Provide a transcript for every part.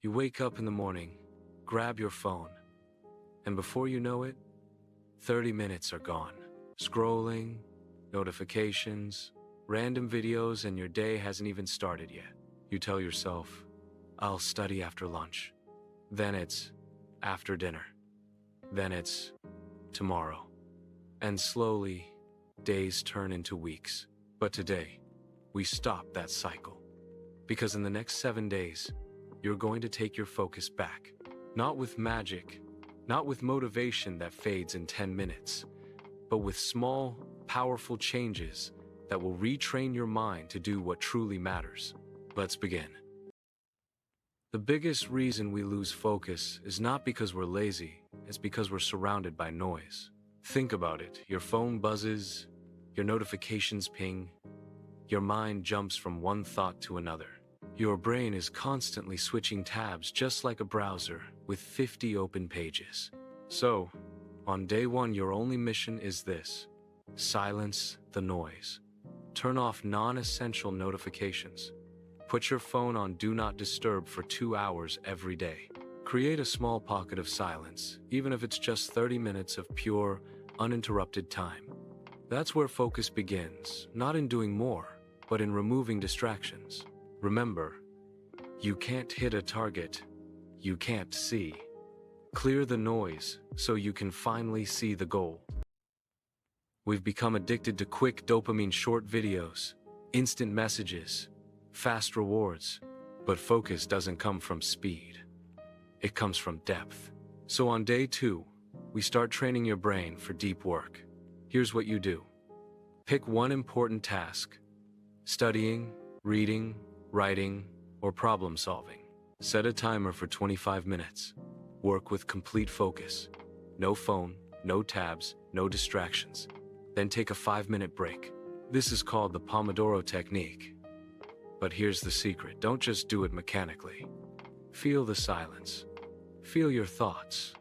You wake up in the morning, grab your phone, and before you know it, 30 minutes are gone. Scrolling, notifications, random videos, and your day hasn't even started yet. You tell yourself, I'll study after lunch. Then it's after dinner. Then it's tomorrow. And slowly, days turn into weeks. But today, we stop that cycle. Because in the next 7 days, you're going to take your focus back. Not with magic, not with motivation that fades in 10 minutes, but with small, powerful changes that will retrain your mind to do what truly matters. Let's begin. The biggest reason we lose focus is not because we're lazy, it's because we're surrounded by noise. Think about it. Your phone buzzes, your notifications ping, your mind jumps from one thought to another. Your brain is constantly switching tabs just like a browser with 50 open pages. So, on day one, your only mission is this: silence the noise. Turn off non-essential notifications. Put your phone on Do Not Disturb for 2 hours every day. Create a small pocket of silence, even if it's just 30 minutes of pure, uninterrupted time. That's where focus begins, not in doing more, but in removing distractions. Remember, you can't hit a target you can't see. Clear the noise so you can finally see the goal. We've become addicted to quick dopamine short videos, instant messages, fast rewards, but focus doesn't come from speed. It comes from depth. So on day 2, we start training your brain for deep work. Here's what you do. Pick one important task: studying, reading, writing, or problem solving. Set a timer for 25 minutes. Work with complete focus. No phone, no tabs, no distractions. Then take a 5-minute break. This is called the Pomodoro technique. But here's the secret: don't just do it mechanically. Feel the silence. Feel your thoughts.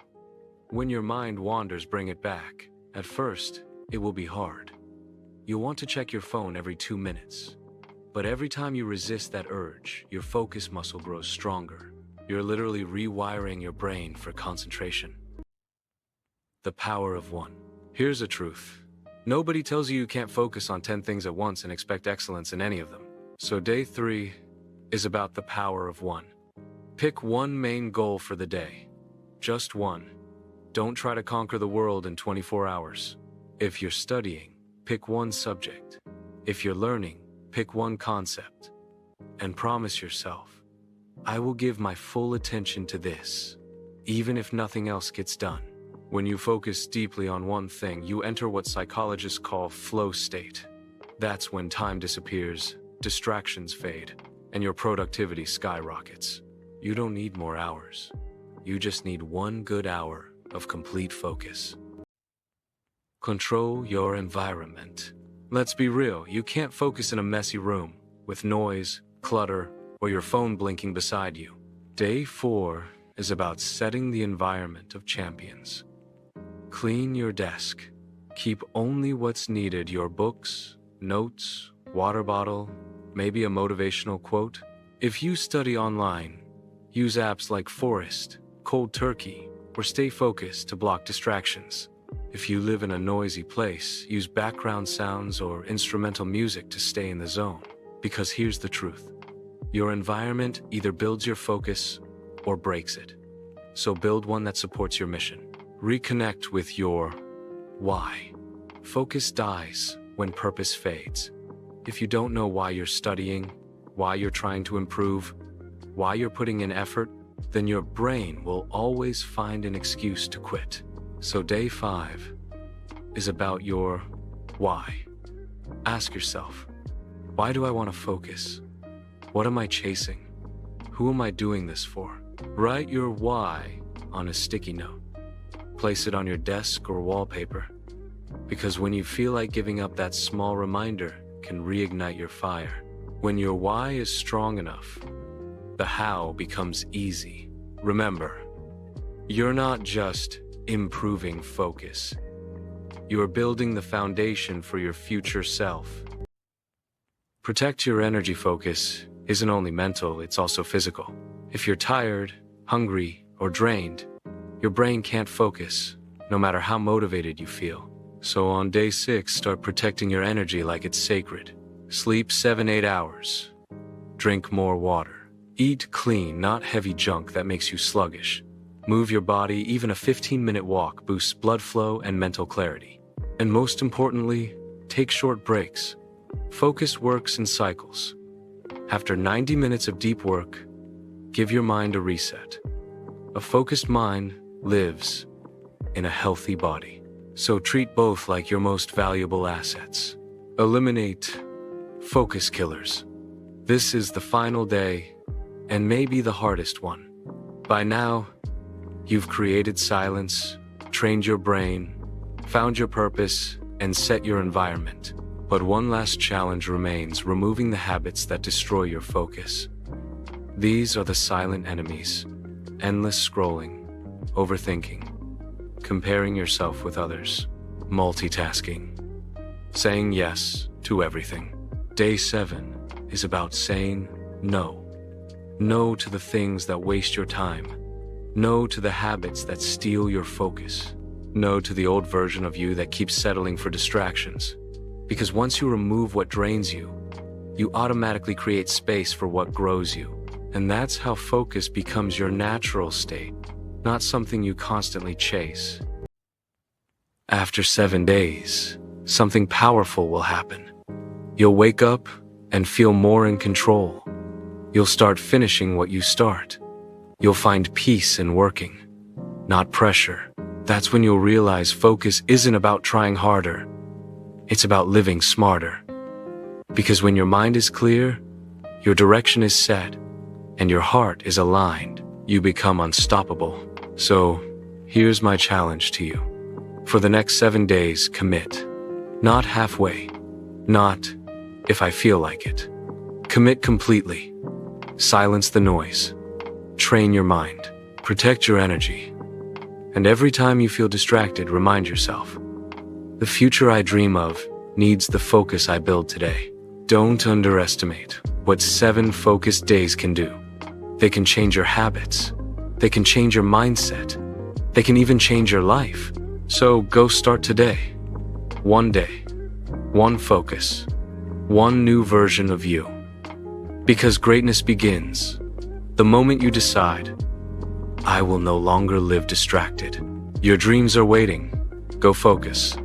When your mind wanders, bring it back. At first, it will be hard. You'll want to check your phone every 2 minutes. But every time you resist that urge, your focus muscle grows stronger. You're literally rewiring your brain for concentration. The power of one. Here's a truth. Nobody tells you you can't focus on 10 things at once and expect excellence in any of them. So day 3 is about the power of one. Pick one main goal for the day. Just one. Don't try to conquer the world in 24 hours. If you're studying, pick one subject. If you're learning, pick one concept. And promise yourself, I will give my full attention to this, even if nothing else gets done. When you focus deeply on one thing, you enter what psychologists call flow state. That's when time disappears, distractions fade, and your productivity skyrockets. You don't need more hours. You just need 1 good hour of complete focus. Control your environment. Let's be real, you can't focus in a messy room with noise, clutter, or your phone blinking beside you. Day 4 is about setting the environment of champions. Clean your desk. Keep only what's needed: your books, notes, water bottle, maybe a motivational quote. If you study online, use apps like Forest, Cold Turkey, or Stay Focused to block distractions. If you live in a noisy place, use background sounds or instrumental music to stay in the zone. Because here's the truth: your environment either builds your focus or breaks it. So build one that supports your mission. Reconnect with your why. Focus dies when purpose fades. If you don't know why you're studying, why you're trying to improve, why you're putting in effort, then your brain will always find an excuse to quit. So day 5 is about your why. Ask yourself, why do I want to focus? What am I chasing? Who am I doing this for? Write your why on a sticky note. Place it on your desk or wallpaper. Because when you feel like giving up, that small reminder can reignite your fire. When your why is strong enough, the how becomes easy. Remember, you're not just improving focus. You are building the foundation for your future self. Protect your energy. Focus isn't only mental, it's also physical. If you're tired, hungry, or drained, your brain can't focus, no matter how motivated you feel. So on day 6, start protecting your energy like it's sacred. Sleep 7-8 hours. Drink more water. Eat clean, not heavy junk that makes you sluggish. Move your body, even a 15-minute walk boosts blood flow and mental clarity. And most importantly, take short breaks. Focus works in cycles. After 90 minutes of deep work, give your mind a reset. A focused mind lives in a healthy body. So treat both like your most valuable assets. Eliminate focus killers. This is the final day, and maybe the hardest one. By now, you've created silence, trained your brain, found your purpose, and set your environment. But one last challenge remains: removing the habits that destroy your focus. These are the silent enemies: endless scrolling, overthinking, comparing yourself with others, multitasking, saying yes to everything. Day 7 is about saying no. No to the things that waste your time. No to the habits that steal your focus. No to the old version of you that keeps settling for distractions. Because once you remove what drains you, you automatically create space for what grows you. And that's how focus becomes your natural state, not something you constantly chase. After 7 days, something powerful will happen. You'll wake up and feel more in control. You'll start finishing what you start. You'll find peace in working, not pressure. That's when you'll realize focus isn't about trying harder. It's about living smarter. Because when your mind is clear, your direction is set, and your heart is aligned, you become unstoppable. So, here's my challenge to you. For the next 7 days, commit. Not halfway. Not if I feel like it. Commit completely. Silence the noise. Train your mind. Protect your energy. And every time you feel distracted, remind yourself, the future I dream of needs the focus I build today. Don't underestimate what 7 focused days can do. They can change your habits. They can change your mindset. They can even change your life. So go start today. 1 day, 1 focus, 1 new version of you. Because greatness begins the moment you decide, I will no longer live distracted. Your dreams are waiting. Go focus.